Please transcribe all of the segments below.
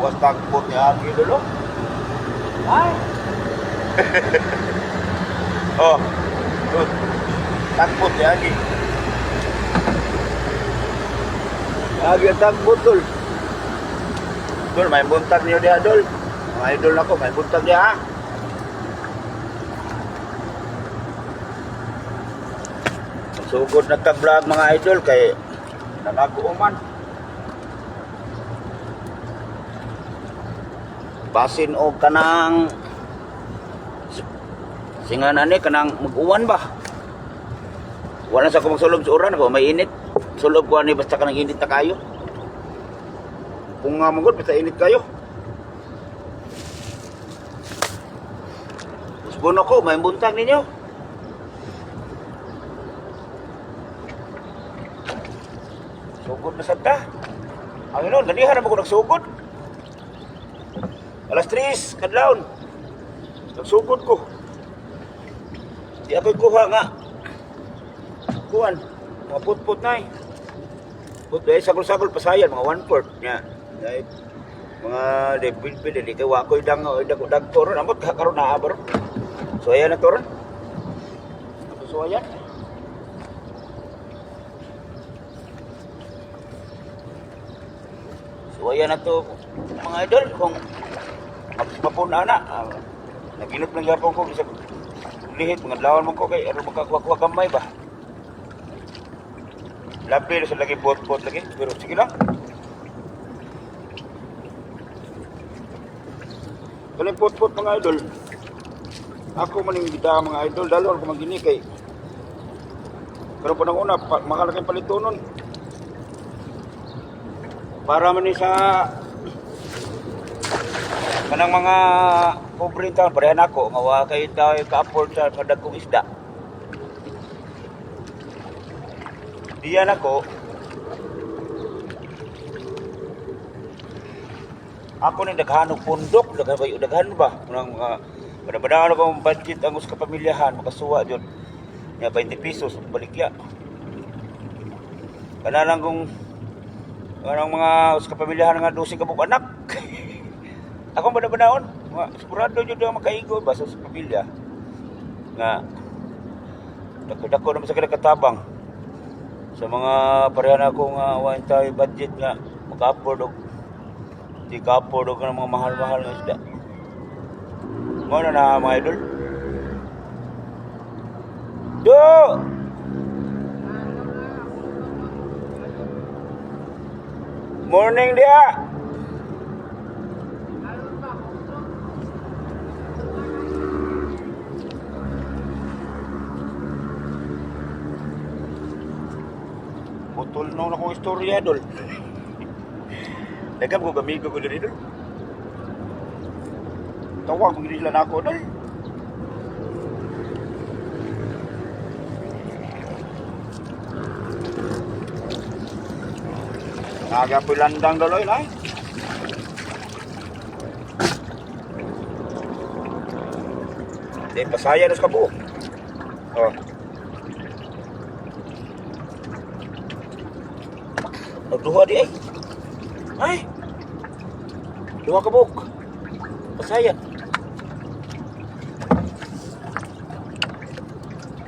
Gawas takbot niya agi dulu. Ay. Oh. Good. Takbot niya agi. Agi ang takbot dul. Dul, may buntag niyo diha dul. Mga idol nako, may buntag diha ha. Sugod na tag-vlog mga idol kay nanaguman. Basin o kanang singan ani kanang mag-uwan ba? Wala sa ko magsulob sa uran ako, may init. Sulob ko ani basta kanang init na kayo. Kung nga magod basta init kayo. Usbono ko, may buntag ninyo. Sugod na sadta. Ang inon, ganihan naman ko nagsugod. Alas 3, kadlawon. Nagsugod ko. Di ako'y kuha nga. Kuhan, mga put-put na eh. Put-put, sagol-sagol pasayan, mga 1/4 niya. Dahil, mga debil-bil, hindi kayo ako'y dag-toron. Amot, karon na abar. So, ayan na toron. So, ayan. So ayan na to mga idol, kung mapuna na, naginot ng yapon ko sa lihit, mga lawan mo ko kay ano makakuha kamay ba? Lapil sa lagi bot-bot lagi, pero sige lang. Kaling pot-pot mga idol, ako maning gida mga idol, dalo ako magini kay karon pa nang una, makalaki palitonon. Para man sa kanang mga pobre taon parehan ako nga wa kay tayo ka-afford sa dagkong isda. Diyan ako ni daghan og pundok, daghan ba nang mga badaan ako budget ang us kapamilyahan makasuwa jud. Nya 20 pesos balikya. Kana lang kung ang mga kapamilyahan nga 12 kabuk anak. Ako badabanaon, sigurado jud ang makaigo ba sa pamilya. Nga dako naman sa katabang. Sa mga parehan ako nga wa tay budget nga maka-afford og di ka-afford og mga mahal-mahal nga isda. Mo na mga idol. Do! Morning dia. Putol na akong istorya dol. Nagam ko gamigo ko diri dol. Tawag mo gid lang ako dol. Naga po landang daloy na eh. Di pasaya nos kabuok. Oh. Nagduha di ay. Ay. Duha kabuok. Pasaya.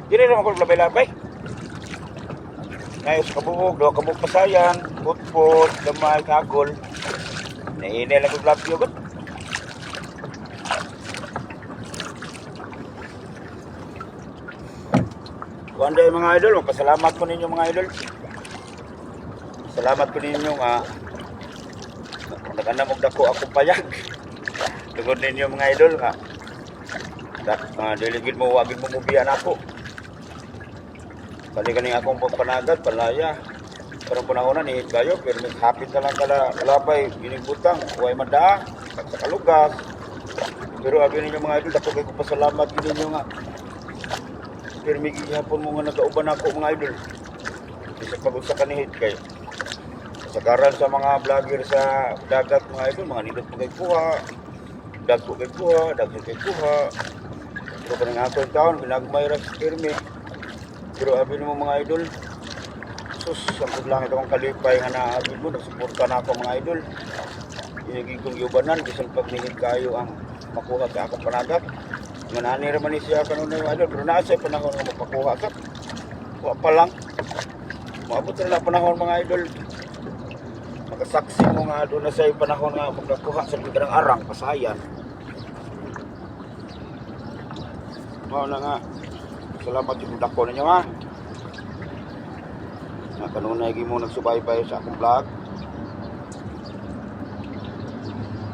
Dili naman ko labay-labay. Ngayon sa kabuok, duha kabuok pasayan, put-put, gamay, kagol. Nainay lang ko labyo ko. Kuanday mga idol, magpasalamat ko ninyo mga idol. Salamat ko ninyo nga naganamog dako akong payag. Tugod ninyo mga idol nga diligid mo, wagin mo mubiyan ako. Bali kaning akong panagat, palaya. Pero panahon ni kayo, pero hapit na lang kala labay, ginibutang, huwag mada, sa kalugas. Pero abi ninyo mga idol, dako kayo pasalamat ninyo nga. Pero may gihapon mo nga nagauban ako mga idol. Isa pagod sa kanihit kayo. Sa karan sa mga vlogger sa dagat mga idol, mga nindot po kayo kuha, dagko kayo kuha, dagko kayo kuha. Pero pa nga ako yung taon, ginagmay rin sa pirmi. Pero abi mo mga idol, sus, ang lang itong kalipay nga naabid mo, nagsuporta na ako mga idol. inigig kong yubanan, bisan pagnihid kayo ang makuha sa akong panagat. Manani raman ni siya kanunay mga idol, pero nasa panahon nga mapakuha ka. Wa pa lang. Maabot na panahon mga idol. Makasaksi mo nga doon na sa panahon nga magkakuha sa librang arang, pasayan. Mao na nga. Salamat yung dako ninyo ha. Nga kanunay mo nagsubaybay sa akong vlog.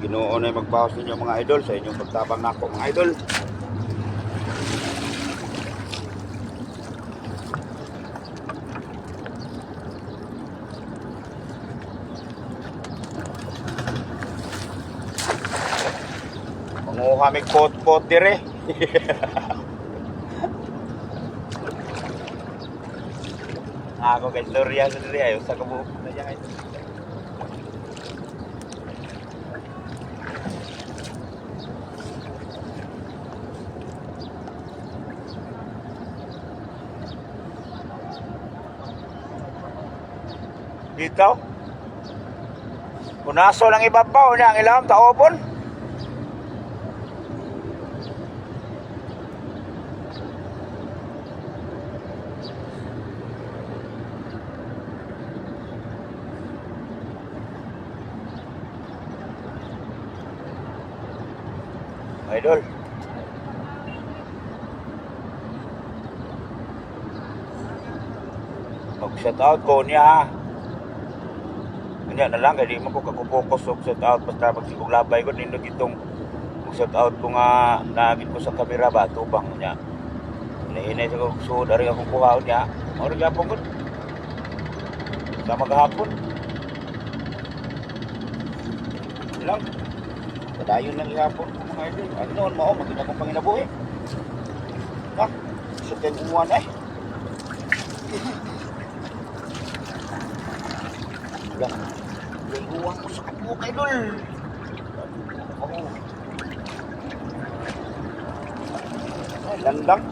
Ginoo na magbawas ninyo mga idol sa inyong pagtabang nako mga idol. Manguha may pot-pot dire. Ako kay storya sa dire ayo sa kabuok na yan. Dito? Punaso lang ibabaw niya ang ilang taobon. Idol. Mag-shout out ko niya. Kanya na lang, hindi mo ko kakupokus og shout out basta magsigong labay ko nindot itong shout out ko nga naagit ko sa kamera ba tubang niya. Inainay sa kong suod ari akong kuhaon niya. Mao rin gapon ko. Sa maghapon. Lang. Padayon lang gapon ko mga idol. Ano noon mao magina kong panginabuhi. Ha? Sa umuwan eh. Lang. Uwan ko sa kapuk idol. Oh. Ay, landang.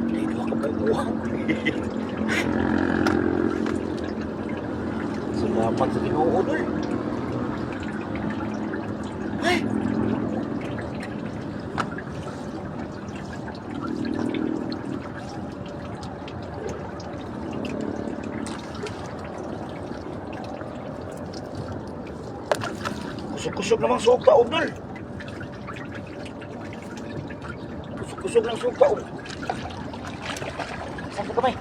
Dito ako ba uwan? Salamat sa Ginoo dol. Ay. Kusog-kusog namang suka dol. Kusog-kusog ng suka Saan ka kamay?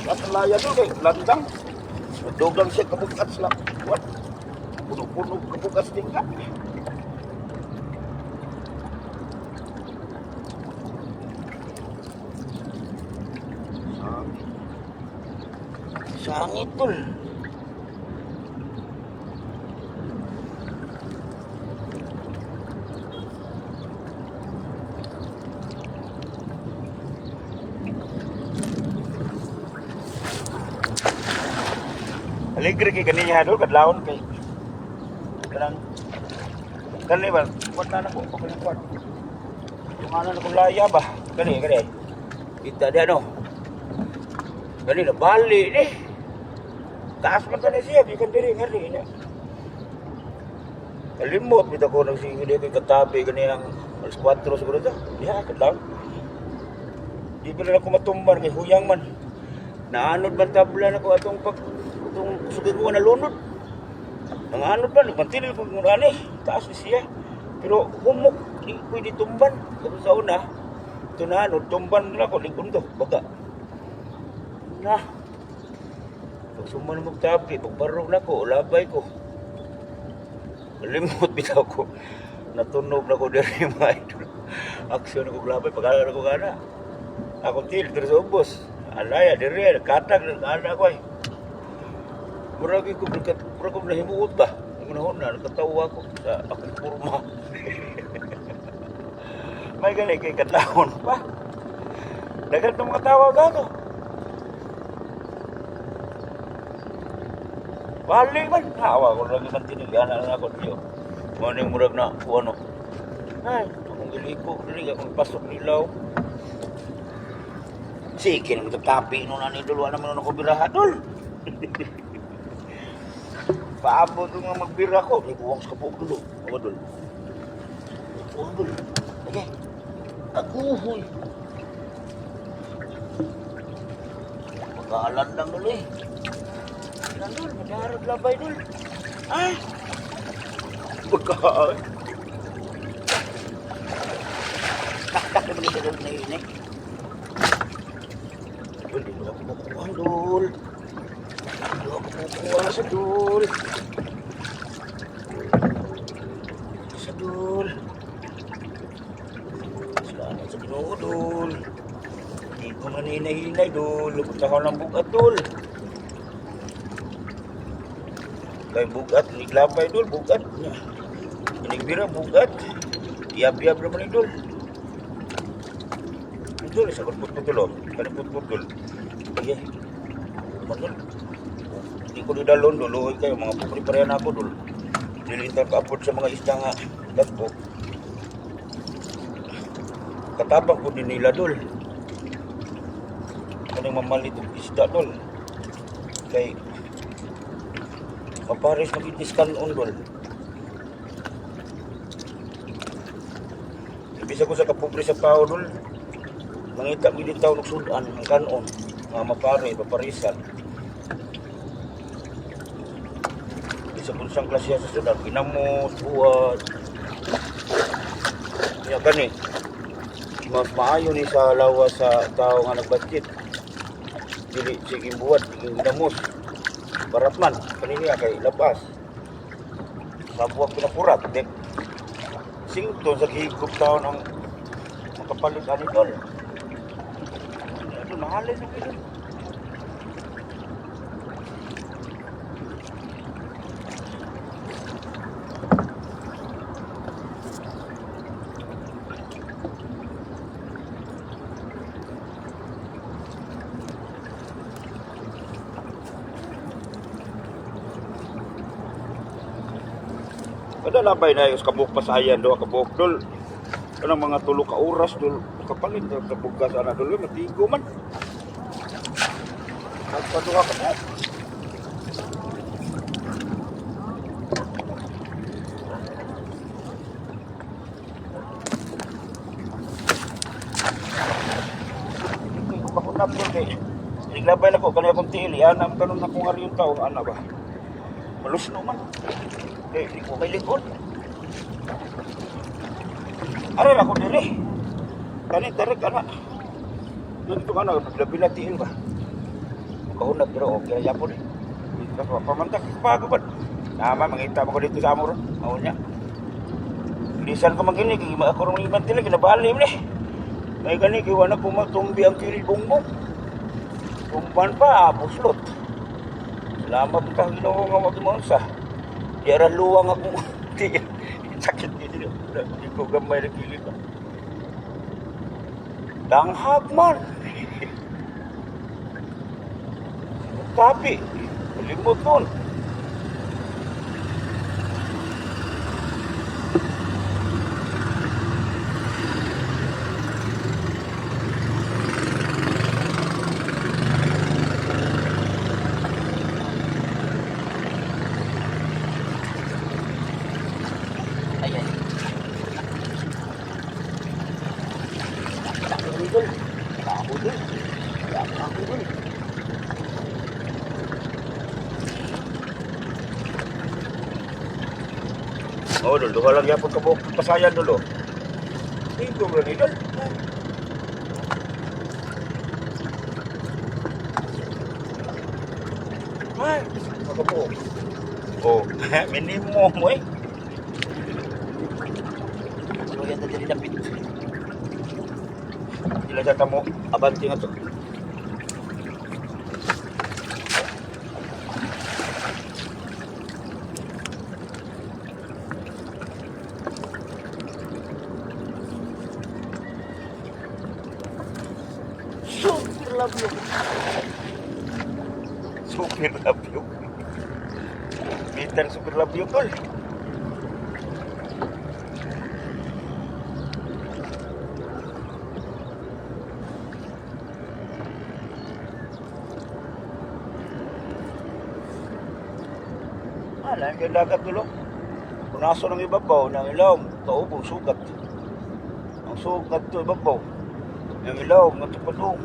At laya doon kay landang. Dogang siya kabukat sila. What? Puno-puno kabukat tingka. Sangit tol. Alegre kay kaniya dol kadlawon kay kanang kani ba wala na ko pagkuan yung ano na kung laya ba kani kita dia no kani na bali ni taas man tani siya di kan diri ngari niya kalimot bitaw ko nagsingi dia kay katabi kani ang alas 4 siguro to ya kadlaw di pala ako matumban kay huyang man naanod man tabla na ko atong itong kusugin ko na lunod. Nanganod ba, nagmantinil ko ng ani, taas ni siya. Pero humok, di pwede tumban. Tapos sa una, ito na ano, tumban nila ko, lingkon to, baga. Na, pag suman magtabi, pagbarog na ko, labay ko. Malimot bitaw ko. Natunog na ko diri mga idol. Aksyon ako labay, pag-alam ko gana. Ako til, terus ubos. Alaya, diri, katag, nagana ko eh. Murag ko nahimuot ba? Unahon na, nakatawa ko sa akong kurma. May gani kay kadlawon pa. Dagan itong mga tawa gato. Bali man. Hawa ko lagi man tiniganan na ako niyo. Maning murag na kung ano. Ay, akong iliko. Dili akong pasok nilaw. Sige, nang tatapi no na ni Dol. Wala naman ako biraha, Dol. Paabot nga magbira ko. May buwang sa kapog, Dol. Ako, Dol. Buwang, Dol. Sige. Aguhoy. Magkaalan lang, Dol eh. Ilan, Dol? Madarag labay, Dol. Ay! Magkaan. Tak-tak naman ito, Dol, na yun eh. Dol, di mo ako makukuha, Dol. Di mo ako makukuha sa Dol. Sa Dol. Salamat sa Ginoo, Dol. Di ko maninay-hinay, Dol. Lubot ako ng bugat, Dol. Kay bugat, niglabay, Dol, bugat. Inigbira, bugat. Iyab-iyab naman ni Dol. Dol, isa putput-putol, oh. Kani putputol. Sige. Dol. Hindi ko didalon, Dol. Luhoy kayo, mga pupri-parehan ako, Dol. Dilintar ka apod sa mga isda nga. Dagpo. Katabang po din nila, Dol. Kanang mamalit ang isda, Dol. Kay mapares magitis kanon, Dol. Bisa ko sa kapupri sa tao, Dol. Mangita mo din tao nagsudan ang kanon. Mga mapare, paparisan. Bisa ko siyang klasya sa sudan. Ginamos, buhat. Kaya gani. Mas maayo ni sa lawas sa tao nga nagbadjit. Dili sige buhat, sige ginamos. Barat man, kanina kay lapas. Sa buwang pinapurat, dek. Sington sa higop taon ang makapalit ani Dol. Ito mahalin sa Dol. Kada labay na yung kabuk pasayan do kabuk, Dol. Kanang mga tulo ka oras, Dol. Kapalit na kabuk ka sana, Dol. Matigo man. Nagpaduha ka mo. Ako na, Dol. Naglabay na ko, kanina kong tili. Anam ka nung akong hari yung tao. Ano ba? Malusno man. Di ko may likod. Aral ako diri. Kani tarik ana. Dito ka na, naglabilatiin ba? Kahunag pero okay ya po ni. Dito pamantak pa ko ba? Nama mangita mo ko dito sa amor. Mao nya. Lisan ko magini kay ako rong iban tila kinabali ni. May gani kay wala ko matumbi ang kiri bongbong. Kumpan pa buslot. Salamat ka Ginoo nga magmonsa. Di ara luwang ako. Sakit dito. Di ko gamay na kilit. Danghag man. Tapi, limot nun. Ayan. Ako dun. Ako dun. Ako dun. Oh, Dol, duha lang yapon ka buok pasayan, Dol. Ito ba ni Dol? Ay, makabuok. Oh, minimum mo eh. So, yan na dili lapit. Sila sa tamo, abanti nga to. Super love you. Super love you. meter super labyo tol. Alam yung dagat dulo. Punaso ng ibabaw ng ilaw, kaubong sugat. Ang sugat to ibabaw. Yung ilaw, matupadong.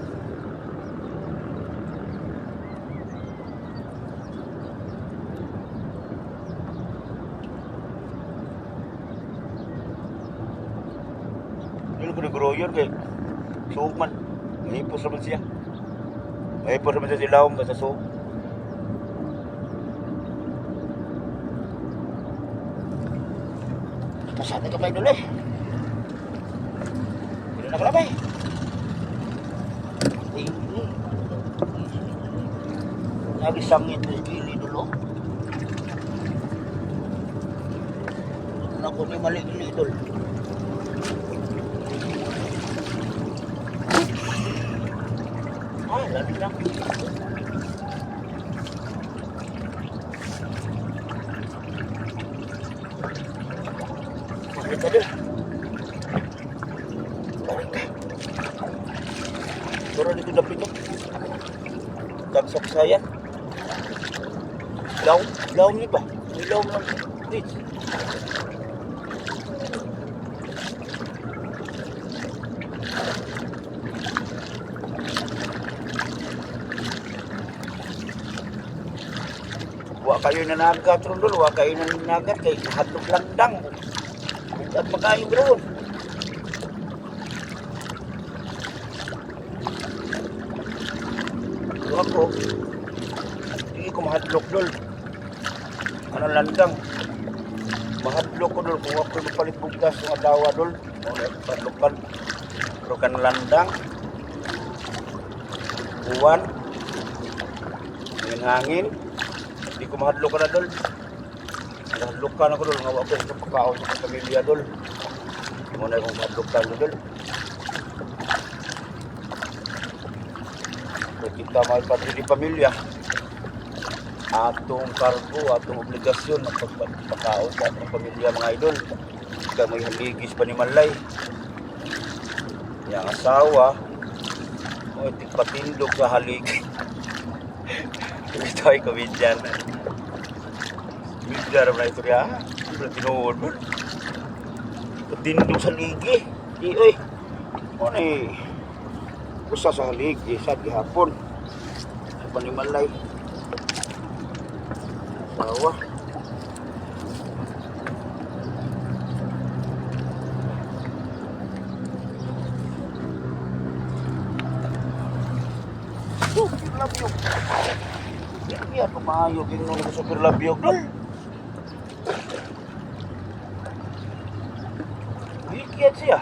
Yung pinag-grower kay suman. Mahipos naman siya. Mahipos naman siya ilaw, basta sugat. Masyado ka ba yung duloy? Hindi na kalabay. Nagisangit na gili dulo. Naku ni mali-gili dul. Ay, lagi lang. Pero dito dapat ito. Tagsak saya. Ilaw ni ba? Ilaw lang. Dito. Wa kayo nanagat ron dul. Wa kayo nanagat kay hadlok landang. At makayo bro. Ako, hindi ko mahadlok dul. Ano landang? Mahadlok ko dul. Kung ako palit bugas ng adawa dul. Padlokan. Pero kan landang. Uwan. Yung hangin. Hindi ko mahadlok na dul. Mahadlokan ako dul. Ngawa ko sa pagkaon sa pamilya dul. Muna kong mahadlokan dul. Kita may padri di pamilya atong kargo, atong obligasyon ng pagpakaon sa atong pamilya mga idol. Ika may haligis pa ni Malay yung asawa o patindog sa haligis. Ito ay komedyan komedyan na ito kaya tinuod mo patindog sa ligi di oy o na usa sa haligi sa gihapon panimalay asawa super labyog yan kumayog yung nung super labyog dol hikiyat siya.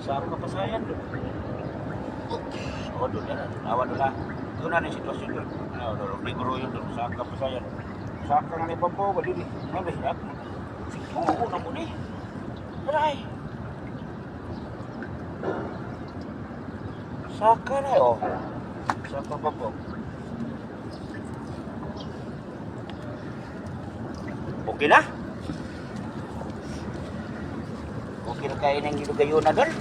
Sa ako kapasayan doon. O doon yan. Awan doon na. Doon na yung sitwasyon doon. Liguro yun doon. Sa ako kapasayan. Sa ako nga ni Pampo. Bali ni. Ano ba? Oo na mo ni. Aray. Saka na o. Saka Pampo. Okay na? Okay na kain ng gilugayo na doon?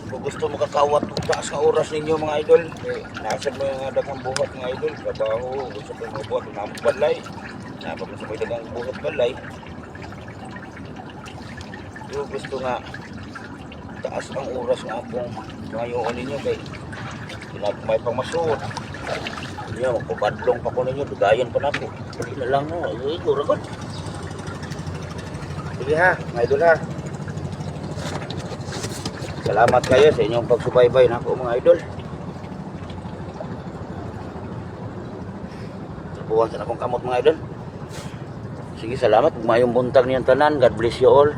Kung gusto mo kakawat taas na oras ninyo mga idol, nasa mga dagang buhat mga idol, trabaho, gusto mo mga buhat, namang balay, napag sa mga dagang buhat balay, yung gusto nga taas ang oras nga akong ngayon ninyo kay may pangmasuot. Iya, magpabadlong pa ko ninyo, dugayan pa na po. Hindi na lang mo, ay guragot. Sige ha, mga idol ha. Salamat kayo sa inyong pagsubaybay na po mga idol. kuha sa akong kamot mga idol. Sige, salamat. Mayong buntag niyang tanan. God bless you all.